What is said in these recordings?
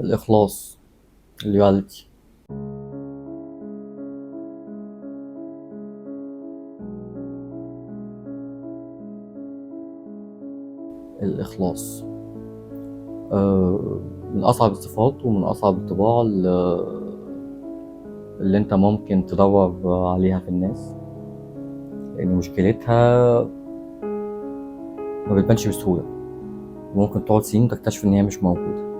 الإخلاص، الرياليتي. الإخلاص من أصعب الصفات ومن أصعب الطباع اللي أنت ممكن تدور عليها في الناس، لأن مشكلتها ما بتبانش بسهولة، وممكن تقعد سنين تكتشف إن هي مش موجودة،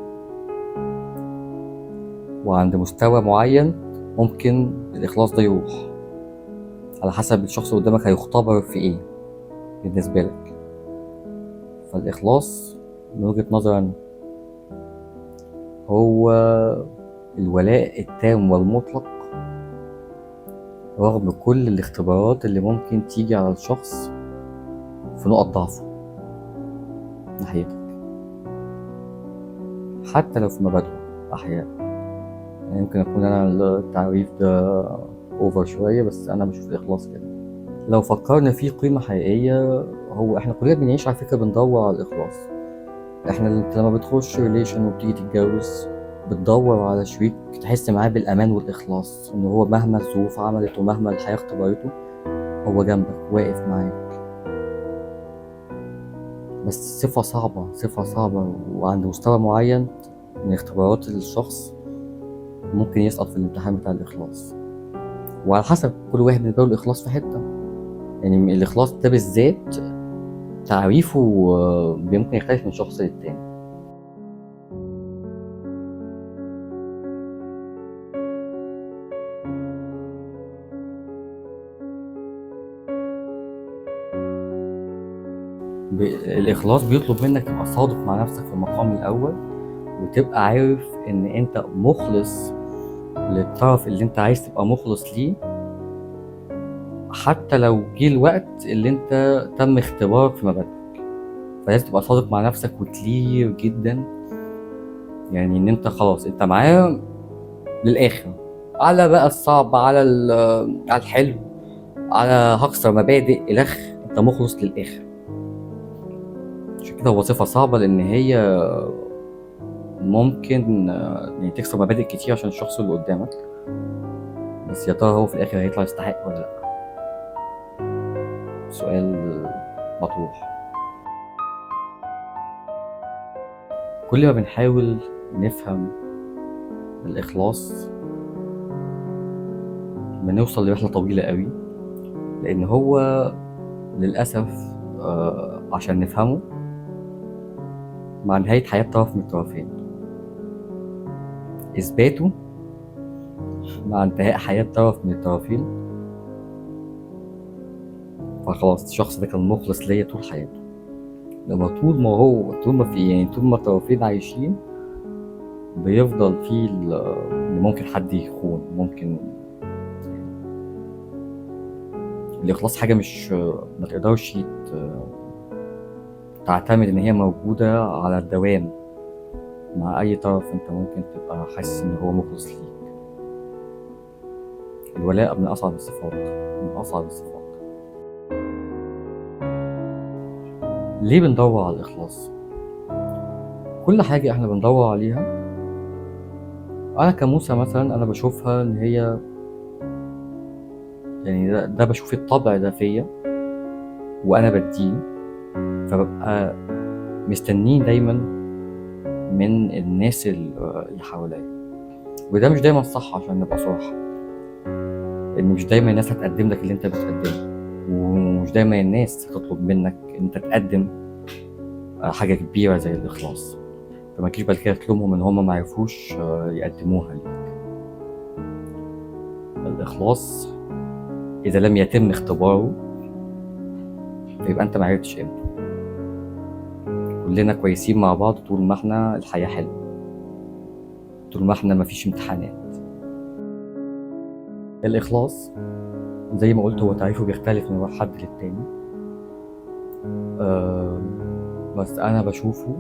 وعند مستوى معين ممكن الإخلاص ده يروح على حسب الشخص اللي قدامك هيختبر في إيه بالنسبة لك. فالإخلاص من وجهة نظري أنا هو الولاء التام والمطلق رغم كل الاختبارات اللي ممكن تيجي على الشخص في نقط ضعفه ناحيتك، حتى لو في مبادئه أحيانا. يعني يمكن أكون أنا التعريف ده أوفر شوية، بس أنا بشوف الإخلاص كده. لو فكرنا فيه قيمة حقيقية، هو إحنا كلنا بنعيش على فكرة بندور على الإخلاص. انت لما بتخش ريليشن وبتيجي تتجوز بتدور على شريك تحس معاه بالامان والاخلاص، ان هو مهما الظروف عملت ومهما الحياه اختبرته هو جنبك واقف معاك. بس صفه صعبه وعند مستوى معين من اختبارات الشخص ممكن يسقط في الامتحان بتاع الاخلاص، وعلى حسب كل واحد بالنسبه له الاخلاص في حته. يعني الاخلاص ده بالذات تعريفه ممكن يختلف من شخص للتاني. الإخلاص بيطلب منك تبقى صادق مع نفسك في المقام الأول، وتبقى عارف إن أنت مخلص للطرف اللي أنت عايز تبقى مخلص ليه، حتى لو جه الوقت اللي أنت تم اختبارك في مبادئك. فلازم تبقى صادق مع نفسك وكلير جدا، يعني إن أنت خلاص أنت معاه للآخر، على بقى الصعب، على الحلو، على هكسر مبادئ الأخ، أنت مخلص للآخر. عشان كده هو صفة صعبة، لأن هي ممكن يعني تكسر مبادئ كتير عشان الشخص اللي قدامك، بس يا ترى هو في الآخر هيطلع يستحق ولا لأ؟ سؤال مطروح. كل ما بنحاول نفهم الإخلاص بنوصل لرحلة طويلة قوي، لأن هو للأسف عشان نفهمه مع نهاية حياة طرف من الطرفين، إثباته مع انتهاء حياة طرف من الطرفين، فخلاص الشخص ده كان مخلص ليا طول حياته. لما طول ما الطرفين عايشين بيفضل فيه إن ممكن حد يخون، ممكن الإخلاص حاجة مش ما تقدرش تعتمد إن هي موجودة على الدوام مع أي طرف أنت ممكن تبقى حاسس إن هو مخلص ليك. الولاء من أصعب الصفات، من أصعب الصفات. ليه بندور على الإخلاص؟ كل حاجة إحنا بندور عليها، أنا كموسى مثلا أنا بشوفها إن هي يعني ده بشوف الطبع ده فيا وأنا بديه، فببقى مستنيه دايما من الناس اللي حواليا. وده مش دايما صح عشان نبقى صراحة، لأن مش دايما الناس هتقدم لك اللي أنت بتقدمه، ومش دايما الناس هتطلب منك إن أنت تقدم حاجة كبيرة زي الإخلاص. فما تجيش بعد كده تلومهم إن هما معرفوش يقدموها ليك. الإخلاص إذا لم يتم اختباره فيبقى أنت معرفتش قيمته. كلنا كويسين مع بعض طول ما احنا الحياة حلوة، طول ما احنا مفيش امتحانات. الإخلاص زي ما قلت هو تعريفه بيختلف من حد للتاني، بس أنا بشوفه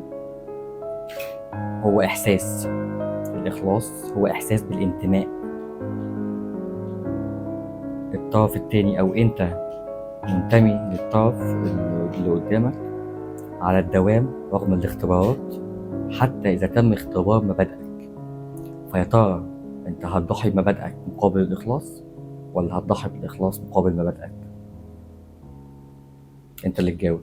هو إحساس. الإخلاص هو إحساس بالانتماء. الطرف التاني أو أنت منتمي للطرف اللي قدامك على الدوام رغم الاختبارات، حتى إذا تم اختبار مبادئك. فيا ترى انت هتضحي بمبادئك مقابل الاخلاص، ولا هتضحي بالاخلاص مقابل مبادئك؟ انت اللي تجاوب.